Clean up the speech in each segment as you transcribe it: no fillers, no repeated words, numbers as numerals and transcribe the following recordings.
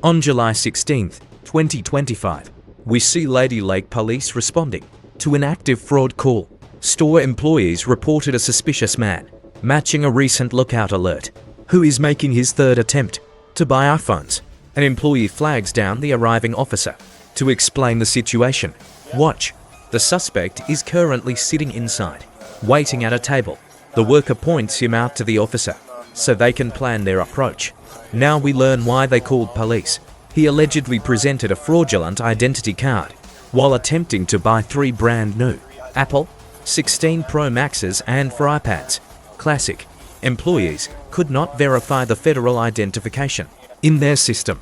On July 16, 2025, we see Lady Lake Police responding to an active fraud call. Store employees reported a suspicious man, matching a recent lookout alert, who is making his third attempt to buy iPhones. An employee flags down the arriving officer to explain the situation. Watch. The suspect is currently sitting inside, waiting at a table. The worker points him out to the officer so they can plan their approach. Now we learn why they called police. He allegedly presented a fraudulent identity card while attempting to buy 3 brand new Apple 16 Pro Maxes and 4 iPads. Classic. Employees could not verify the federal identification in their system.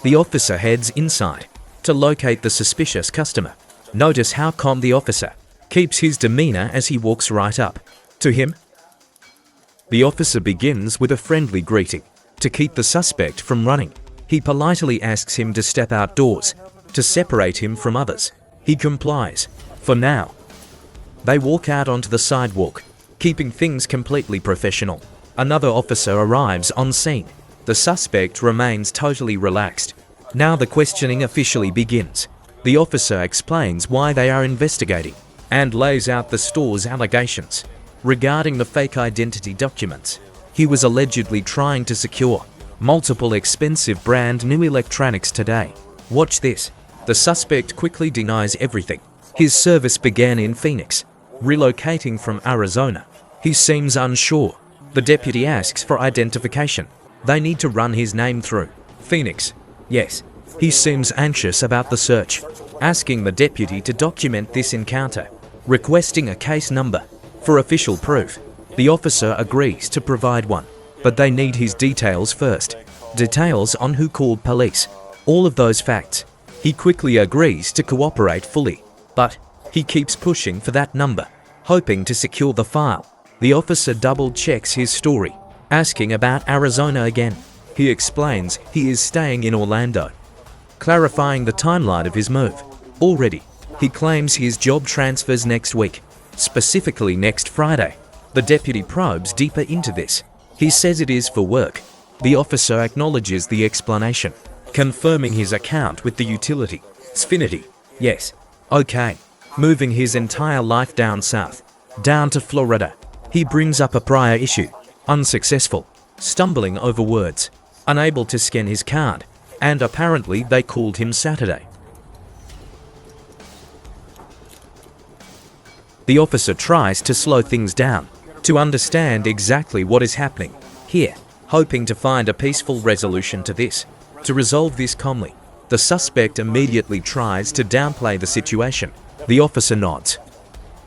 The officer heads inside to locate the suspicious customer. Notice how calm the officer keeps his demeanor as he walks right up to him. The officer begins with a friendly greeting to keep the suspect from running. He politely asks him to step outdoors to separate him from others. He complies for now. They walk out onto the sidewalk, keeping things completely professional. Another officer arrives on scene. The suspect remains totally relaxed. Now the questioning officially begins. The officer explains why they are investigating and lays out the store's allegations regarding the fake identity documents. He was allegedly trying to secure multiple expensive brand new electronics today. Watch this. The suspect quickly denies everything. His service began in Phoenix, relocating from Arizona. He seems unsure. The deputy asks for identification. They need to run his name through. Phoenix. Yes. He seems anxious about the search, asking the deputy to document this encounter, requesting a case number for official proof. The officer agrees to provide one, but they need his details first. Details on who called police. All of those facts. He quickly agrees to cooperate fully, but he keeps pushing for that number, hoping to secure the file. The officer double-checks his story, asking about Arizona again. He explains he is staying in Orlando, clarifying the timeline of his move. Already, he claims his job transfers next week, specifically next Friday. The deputy probes deeper into this. He says it is for work. The officer acknowledges the explanation, confirming his account with the utility. Xfinity. Yes. Okay. Moving his entire life down south, down to Florida. He brings up a prior issue. Unsuccessful. Stumbling over words. Unable to scan his card. And apparently they called him Saturday. The officer tries to slow things down, to understand exactly what is happening here, hoping to find a peaceful resolution to this. To resolve this calmly, the suspect immediately tries to downplay the situation. The officer nods.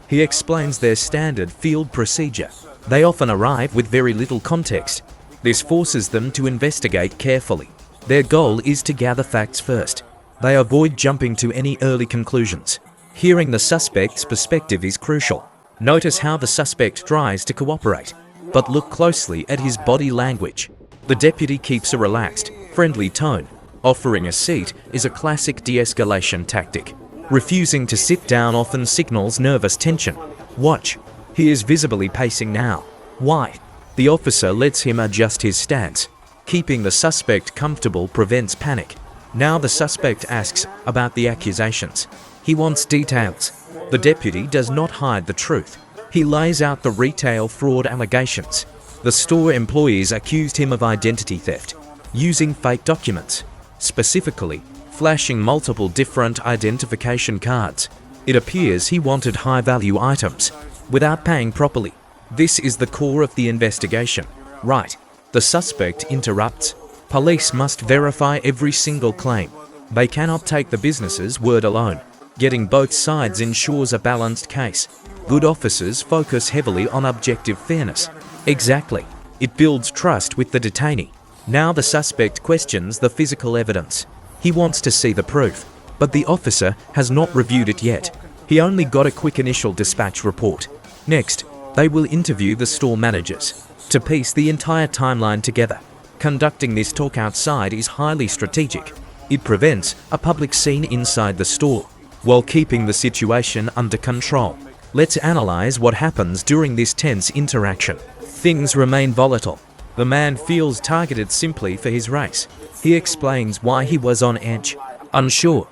He explains their standard field procedure. They often arrive with very little context. This forces them to investigate carefully. Their goal is to gather facts first. They avoid jumping to any early conclusions. Hearing the suspect's perspective is crucial. Notice how the suspect tries to cooperate, but look closely at his body language. The deputy keeps a relaxed, friendly tone. Offering a seat is a classic de-escalation tactic. Refusing to sit down often signals nervous tension. Watch. He is visibly pacing now. Why? The officer lets him adjust his stance. Keeping the suspect comfortable prevents panic. Now the suspect asks about the accusations. He wants details. The deputy does not hide the truth. He lays out the retail fraud allegations. The store employees accused him of identity theft, using fake documents, specifically flashing multiple different identification cards. It appears he wanted high-value items without paying properly. This is the core of the investigation. Right. The suspect interrupts. Police must verify every single claim. They cannot take the business's word alone. Getting both sides ensures a balanced case. Good officers focus heavily on objective fairness. Exactly. It builds trust with the detainee. Now the suspect questions the physical evidence. He wants to see the proof, but the officer has not reviewed it yet. He only got a quick initial dispatch report. Next, they will interview the store managers to piece the entire timeline together. Conducting this talk outside is highly strategic. It prevents a public scene inside the store, while keeping the situation under control. Let's analyze what happens during this tense interaction. Things remain volatile. The man feels targeted simply for his race. He explains why he was on edge, unsure.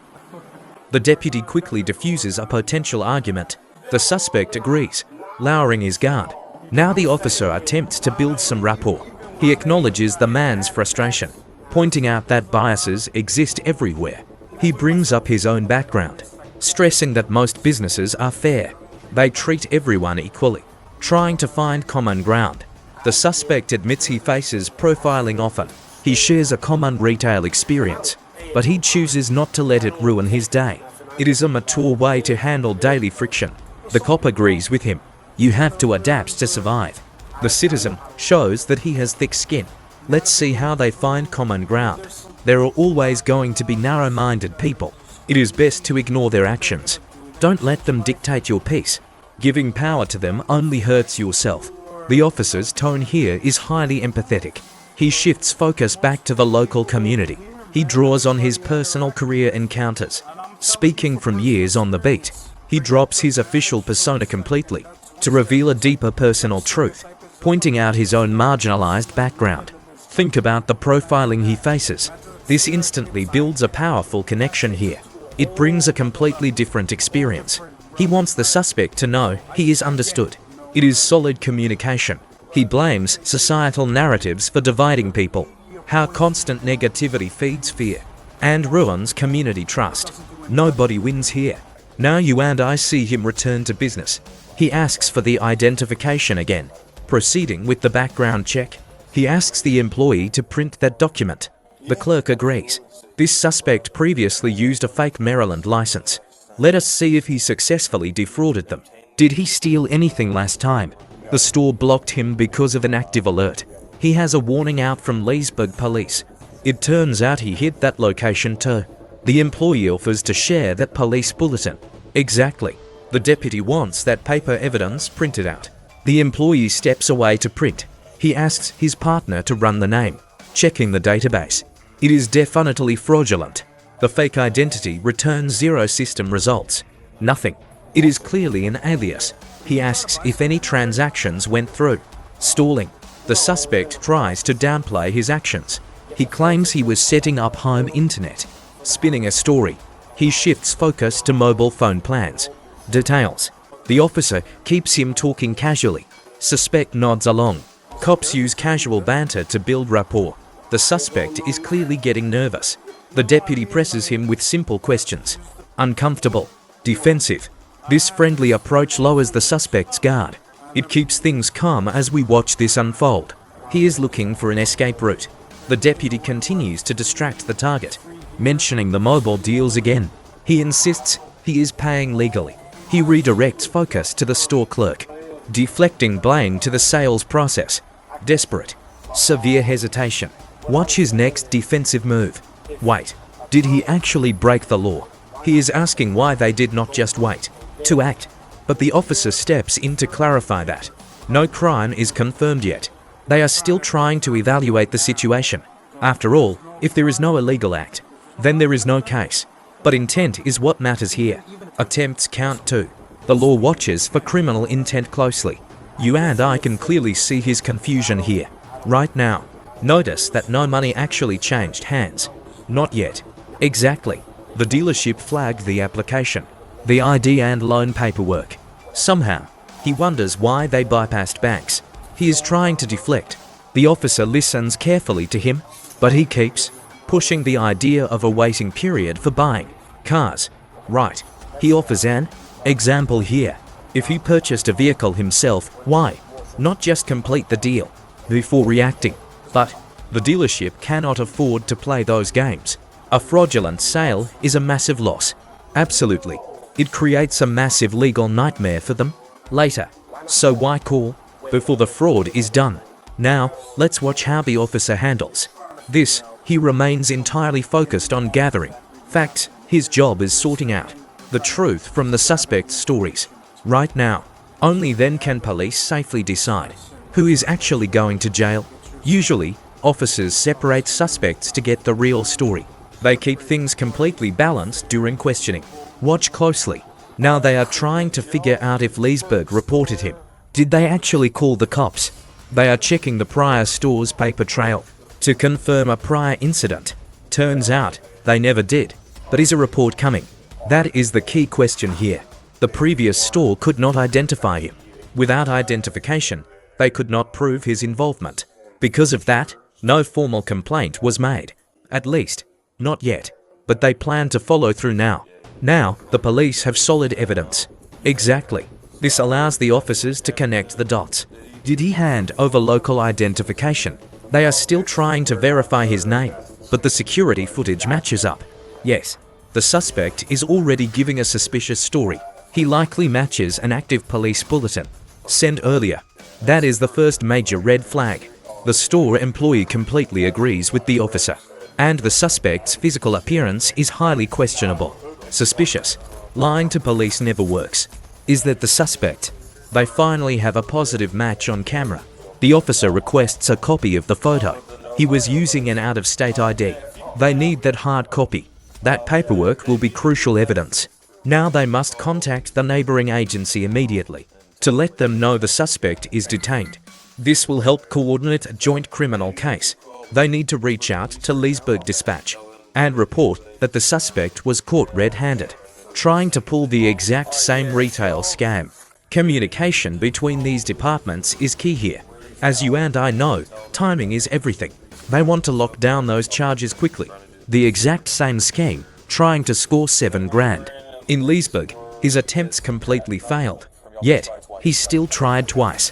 The deputy quickly diffuses a potential argument. The suspect agrees, lowering his guard. Now the officer attempts to build some rapport. He acknowledges the man's frustration, pointing out that biases exist everywhere. He brings up his own background, stressing that most businesses are fair. They treat everyone equally, trying to find common ground. The suspect admits he faces profiling often. He shares a common retail experience, but he chooses not to let it ruin his day. It is a mature way to handle daily friction. The cop agrees with him. You have to adapt to survive. The citizen shows that he has thick skin. Let's see how they find common ground. There are always going to be narrow-minded people. It is best to ignore their actions. Don't let them dictate your peace. Giving power to them only hurts yourself. The officer's tone here is highly empathetic. He shifts focus back to the local community. He draws on his personal career encounters. Speaking from years on the beat, he drops his official persona completely to reveal a deeper personal truth, pointing out his own marginalized background. Think about the profiling he faces. This instantly builds a powerful connection here. It brings a completely different experience. He wants the suspect to know he is understood. It is solid communication. He blames societal narratives for dividing people. How constant negativity feeds fear and ruins community trust. Nobody wins here. Now you and I see him return to business. He asks for the identification again, proceeding with the background check. He asks the employee to print that document. The clerk agrees. This suspect previously used a fake Maryland license. Let us see if he successfully defrauded them. Did he steal anything last time? The store blocked him because of an active alert. He has a warning out from Leesburg police. It turns out he hit that location too. The employee offers to share that police bulletin. Exactly. The deputy wants that paper evidence printed out. The employee steps away to print. He asks his partner to run the name, checking the database. It is definitely fraudulent. The fake identity returns 0 system results. Nothing. It is clearly an alias. He asks if any transactions went through. Stalling. The suspect tries to downplay his actions. He claims he was setting up home internet. Spinning a story. He shifts focus to mobile phone plans. Details. The officer keeps him talking casually. Suspect nods along. Cops use casual banter to build rapport. The suspect is clearly getting nervous. The deputy presses him with simple questions. Uncomfortable. Defensive. This friendly approach lowers the suspect's guard. It keeps things calm as we watch this unfold. He is looking for an escape route. The deputy continues to distract the target, mentioning the mobile deals again. He insists he is paying legally. He redirects focus to the store clerk, deflecting blame to the sales process. Desperate. Severe hesitation. Watch his next defensive move. Wait, did he actually break the law? He is asking why they did not just wait to act. But the officer steps in to clarify that no crime is confirmed yet. They are still trying to evaluate the situation. After all, if there is no illegal act, then there is no case. But intent is what matters here. Attempts count too. The law watches for criminal intent closely. You and I can clearly see his confusion here. Right now. Notice that no money actually changed hands. Not yet. Exactly. The dealership flagged the application, the ID and loan paperwork. Somehow, he wonders why they bypassed banks. He is trying to deflect. The officer listens carefully to him, but he keeps pushing the idea of a waiting period for buying cars. Right. He offers an example here. If he purchased a vehicle himself, why not just complete the deal before reacting? But the dealership cannot afford to play those games. A fraudulent sale is a massive loss. Absolutely. It creates a massive legal nightmare for them later. So why call before the fraud is done? Now, let's watch how the officer handles this. He remains entirely focused on gathering facts. His job is sorting out the truth from the suspect's stories. Right now, only then can police safely decide who is actually going to jail. Usually, officers separate suspects to get the real story. They keep things completely balanced during questioning. Watch closely. Now they are trying to figure out if Leesburg reported him. Did they actually call the cops? They are checking the prior store's paper trail to confirm a prior incident. Turns out they never did. But is a report coming? That is the key question here. The previous store could not identify him. Without identification, they could not prove his involvement. Because of that, no formal complaint was made. At least, not yet. But they plan to follow through now. Now, the police have solid evidence. Exactly. This allows the officers to connect the dots. Did he hand over local identification? They are still trying to verify his name, but the security footage matches up. Yes, the suspect is already giving a suspicious story. He likely matches an active police bulletin sent earlier. That is the first major red flag. The store employee completely agrees with the officer, and the suspect's physical appearance is highly questionable. Suspicious. Lying to police never works. Is that the suspect? They finally have a positive match on camera. The officer requests a copy of the photo. He was using an out-of-state ID. They need that hard copy. That paperwork will be crucial evidence. Now they must contact the neighboring agency immediately to let them know the suspect is detained. This will help coordinate a joint criminal case. They need to reach out to Leesburg Dispatch and report that the suspect was caught red-handed, trying to pull the exact same retail scam. Communication between these departments is key here. As you and I know, timing is everything. They want to lock down those charges quickly. The exact same scheme, trying to score $7,000. In Leesburg, his attempts completely failed. Yet, he still tried twice.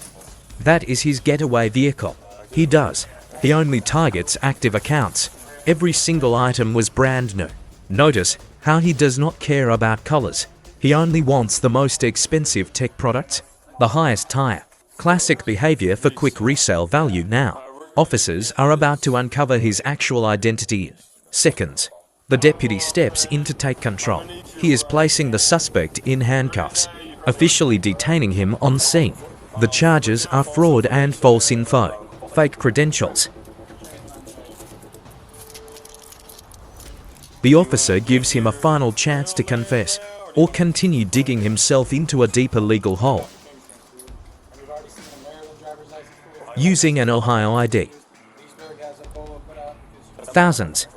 That is his getaway vehicle. He does. He only targets active accounts. Every single item was brand new. Notice how he does not care about colors. He only wants the most expensive tech products, the highest tire. Classic behavior for quick resale value now. Officers are about to uncover his actual identity in seconds. The deputy steps in to take control. He is placing the suspect in handcuffs, officially detaining him on scene. The charges are fraud and false info, fake credentials. The officer gives him a final chance to confess or continue digging himself into a deeper legal hole. Using an Ohio ID. Thousands.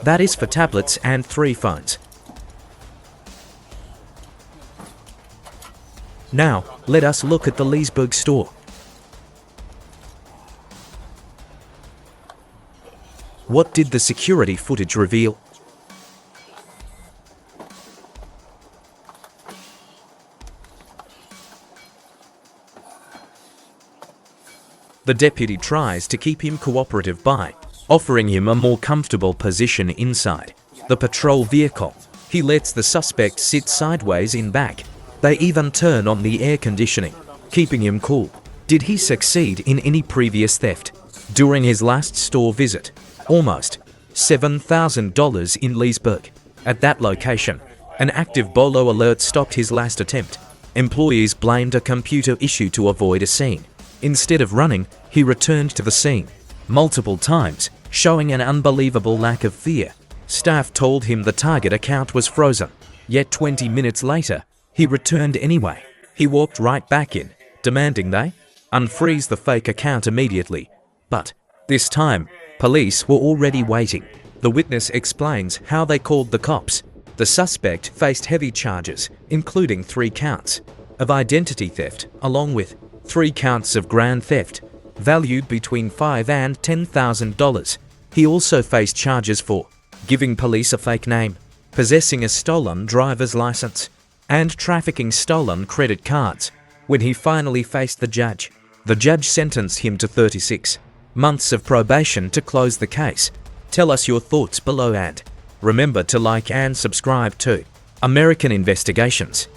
That is for tablets and 3 phones. Now, let us look at the Leesburg store. What did the security footage reveal? The deputy tries to keep him cooperative by offering him a more comfortable position inside the patrol vehicle. He lets the suspect sit sideways in back. They even turn on the air conditioning, keeping him cool. Did he succeed in any previous theft? During his last store visit, almost $7,000 in Leesburg. At that location, an active bolo alert stopped his last attempt. Employees blamed a computer issue to avoid a scene. Instead of running, he returned to the scene multiple times, showing an unbelievable lack of fear. Staff told him the target account was frozen. Yet 20 minutes later, he returned anyway. He walked right back in, demanding they unfreeze the fake account immediately. But this time, police were already waiting. The witness explains how they called the cops. The suspect faced heavy charges, including 3 counts of identity theft, along with 3 counts of grand theft, valued between $5,000 and $10,000. He also faced charges for giving police a fake name, possessing a stolen driver's license, and trafficking stolen credit cards. When he finally faced the judge sentenced him to 36 months of probation to close the case. Tell us your thoughts below and remember to like and subscribe to American Investigations.